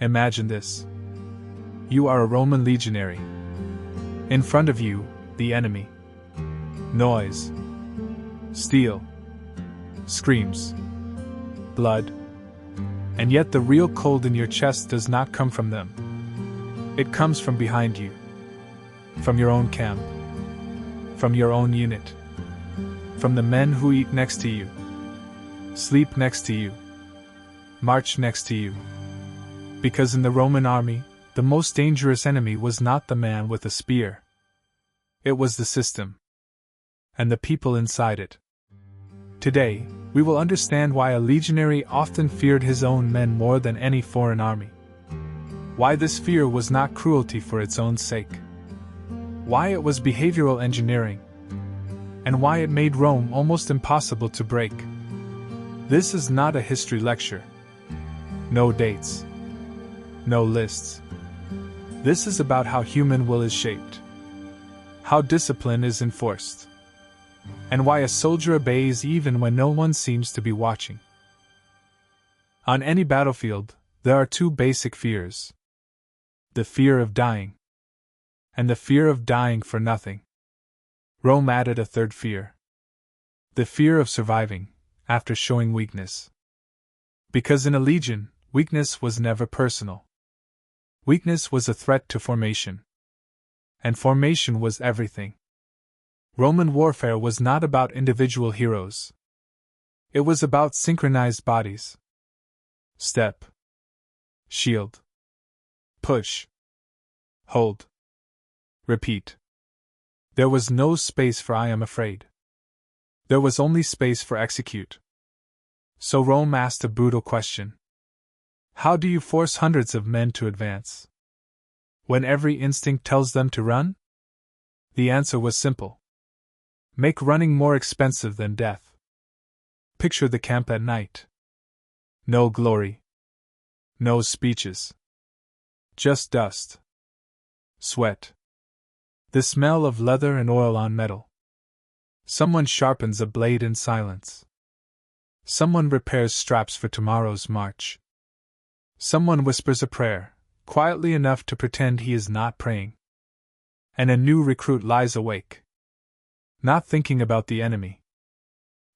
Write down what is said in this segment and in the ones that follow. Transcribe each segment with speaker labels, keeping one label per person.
Speaker 1: Imagine this. You are a Roman legionary. In front of you, the enemy. Noise. Steel. Screams. Blood. And yet the real cold in your chest does not come from them. It comes from behind you. From your own camp. From your own unit. From the men who eat next to you. Sleep next to you. March next to you. Because in the Roman army, the most dangerous enemy was not the man with a spear. It was the system. And the people inside it. Today, we will understand why a legionary often feared his own men more than any foreign army. Why this fear was not cruelty for its own sake. Why it was behavioral engineering. And why it made Rome almost impossible to break. This is not a history lecture. No dates. No lists. This is about how human will is shaped. How discipline is enforced. And why a soldier obeys even when no one seems to be watching. On any battlefield, there are two basic fears. The fear of dying. And the fear of dying for nothing. Rome added a third fear. The fear of surviving, after showing weakness. Because in a legion, weakness was never personal. Weakness was a threat to formation. And formation was everything. Roman warfare was not about individual heroes. It was about synchronized bodies. Step. Shield. Push. Hold. Repeat. There was no space for I am afraid. There was only space for execute. So Rome asked a brutal question. How do you force hundreds of men to advance? When every instinct tells them to run? The answer was simple. Make running more expensive than death. Picture the camp at night. No glory. No speeches. Just dust. Sweat. The smell of leather and oil on metal. Someone sharpens a blade in silence. Someone repairs straps for tomorrow's march. Someone whispers a prayer, quietly enough to pretend he is not praying. And a new recruit lies awake. Not thinking about the enemy.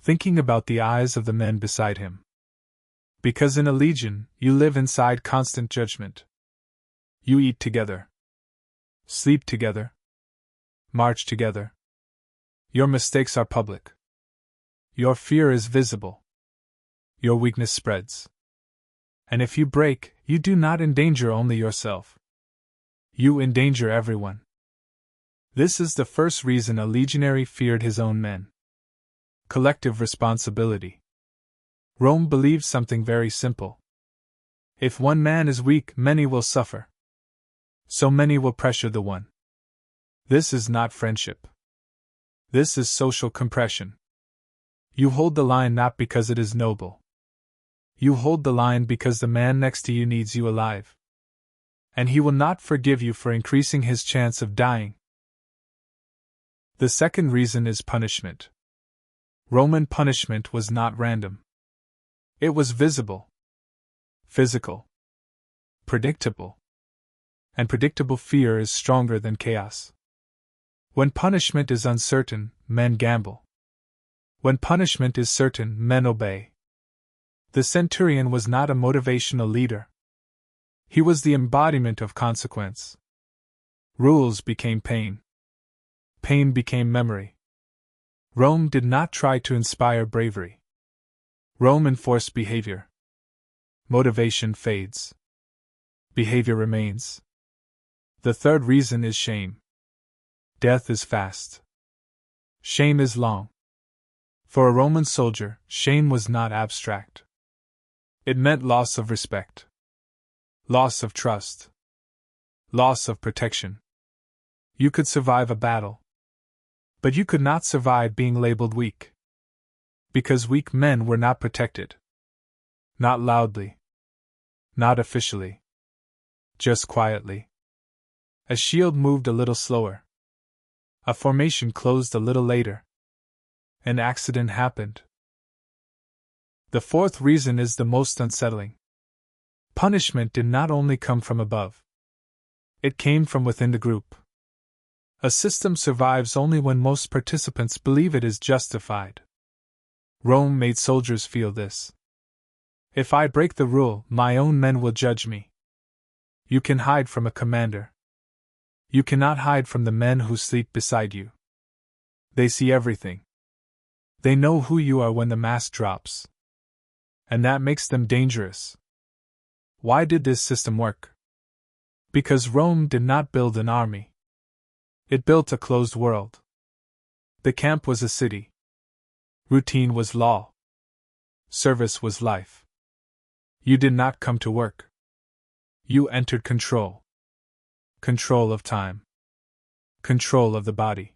Speaker 1: Thinking about the eyes of the men beside him. Because in a legion, you live inside constant judgment. You eat together. Sleep together. March together. Your mistakes are public. Your fear is visible. Your weakness spreads. And if you break, you do not endanger only yourself. You endanger everyone. This is the first reason a legionary feared his own men. Collective responsibility. Rome believed something very simple. If one man is weak, many will suffer. So many will pressure the one. This is not friendship. This is social compression. You hold the line not because it is noble. You hold the line because the man next to you needs you alive. And he will not forgive you for increasing his chance of dying. The second reason is punishment. Roman punishment was not random. It was visible, physical, predictable. And predictable fear is stronger than chaos. When punishment is uncertain, men gamble. When punishment is certain, men obey. The centurion was not a motivational leader. He was the embodiment of consequence. Rules became pain. Pain became memory. Rome did not try to inspire bravery. Rome enforced behavior. Motivation fades. Behavior remains. The third reason is shame. Death is fast. Shame is long. For a Roman soldier, shame was not abstract. It meant loss of respect. Loss of trust. Loss of protection. You could survive a battle. But you could not survive being labeled weak. Because weak men were not protected. Not loudly. Not officially. Just quietly. A shield moved a little slower. A formation closed a little later. An accident happened. The fourth reason is the most unsettling. Punishment did not only come from above. It came from within the group. A system survives only when most participants believe it is justified. Rome made soldiers feel this. If I break the rule, my own men will judge me. You can hide from a commander. You cannot hide from the men who sleep beside you. They see everything. They know who you are when the mask drops. And that makes them dangerous. Why did this system work? Because Rome did not build an army. It built a closed world. The camp was a city. Routine was law. Service was life. You did not come to work. You entered control. Control of time. Control of the body.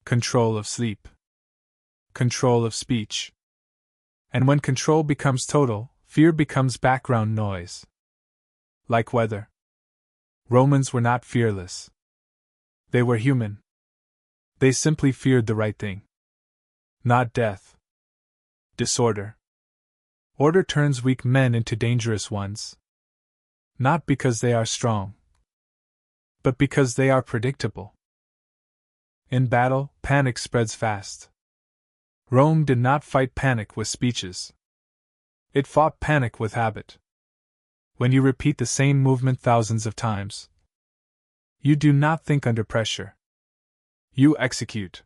Speaker 1: Control of sleep. Control of speech. And when control becomes total, fear becomes background noise. Like weather. Romans were not fearless. They were human. They simply feared the right thing. Not death. Disorder. Order turns weak men into dangerous ones. Not because they are strong, but because they are predictable. In battle, panic spreads fast. Rome did not fight panic with speeches. It fought panic with habit. When you repeat the same movement thousands of times, you do not think under pressure. You execute.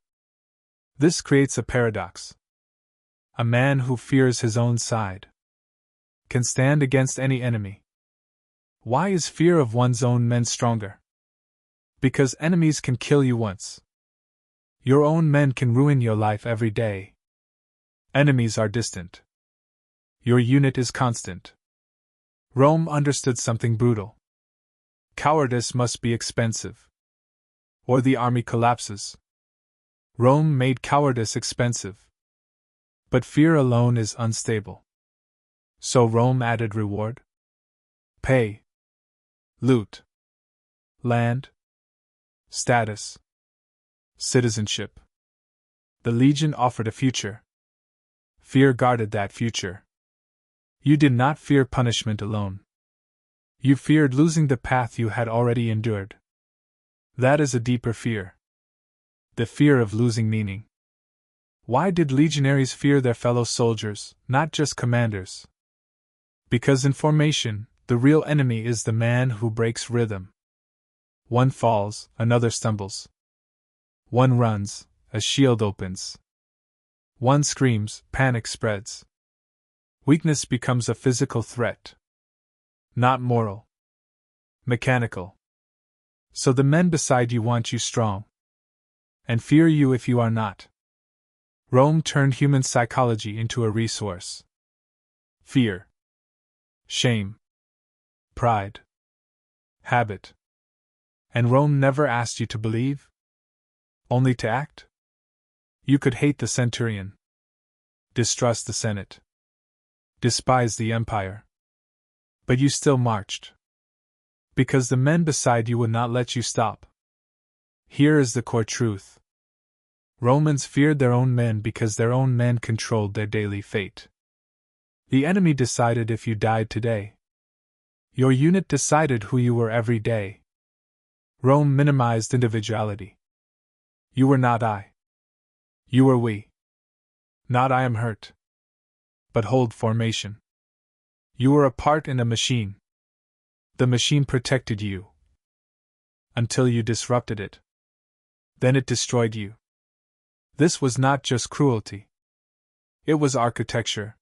Speaker 1: This creates a paradox. A man who fears his own side can stand against any enemy. Why is fear of one's own men stronger? Because enemies can kill you once. Your own men can ruin your life every day. Enemies are distant. Your unit is constant. Rome understood something brutal. Cowardice must be expensive, or the army collapses. Rome made cowardice expensive. But fear alone is unstable. So Rome added reward, pay, loot, land, status, citizenship. The legion offered a future. Fear guarded that future. You did not fear punishment alone. You feared losing the path you had already endured. That is a deeper fear. The fear of losing meaning. Why did legionaries fear their fellow soldiers, not just commanders? Because in formation, the real enemy is the man who breaks rhythm. One falls, another stumbles. One runs, a shield opens. One screams, panic spreads. Weakness becomes a physical threat. Not moral. Mechanical. So the men beside you want you strong. And fear you if you are not. Rome turned human psychology into a resource. Fear. Shame. Pride. Habit. And Rome never asked you to believe? Only to act? You could hate the centurion. Distrust the Senate. Despise the empire. But you still marched. Because the men beside you would not let you stop. Here is the core truth. Romans feared their own men because their own men controlled their daily fate. The enemy decided if you died today. Your unit decided who you were every day. Rome minimized individuality. You were not I. You were we. Not I am hurt. But hold formation. You were a part in a machine. The machine protected you. Until you disrupted it. Then it destroyed you. This was not just cruelty. It was architecture.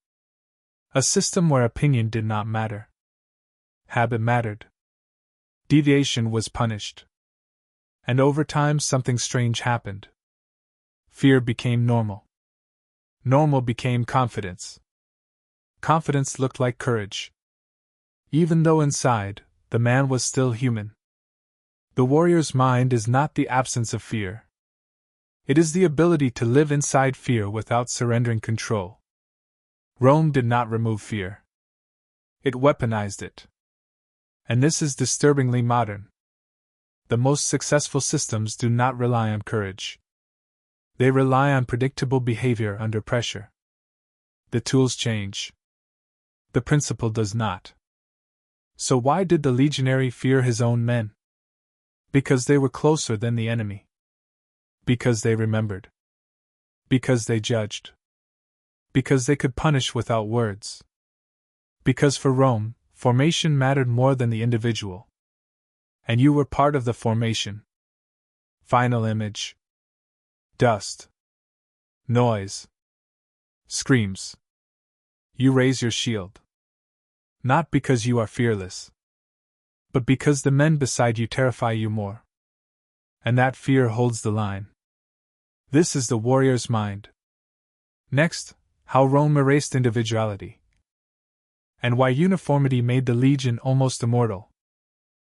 Speaker 1: A system where opinion did not matter. Habit mattered. Deviation was punished. And over time something strange happened. Fear became normal. Normal became confidence. Confidence looked like courage. Even though inside, the man was still human. The warrior's mind is not the absence of fear. It is the ability to live inside fear without surrendering control. Rome did not remove fear. It weaponized it. And this is disturbingly modern. The most successful systems do not rely on courage. They rely on predictable behavior under pressure. The tools change. The principle does not. So why did the legionary fear his own men? Because they were closer than the enemy. Because they remembered. Because they judged. Because they could punish without words. Because for Rome, formation mattered more than the individual. And you were part of the formation. Final image. Dust. Noise. Screams. You raise your shield. Not because you are fearless, but because the men beside you terrify you more. And that fear holds the line. This is the warrior's mind. Next, how Rome erased individuality. And why uniformity made the legion almost immortal.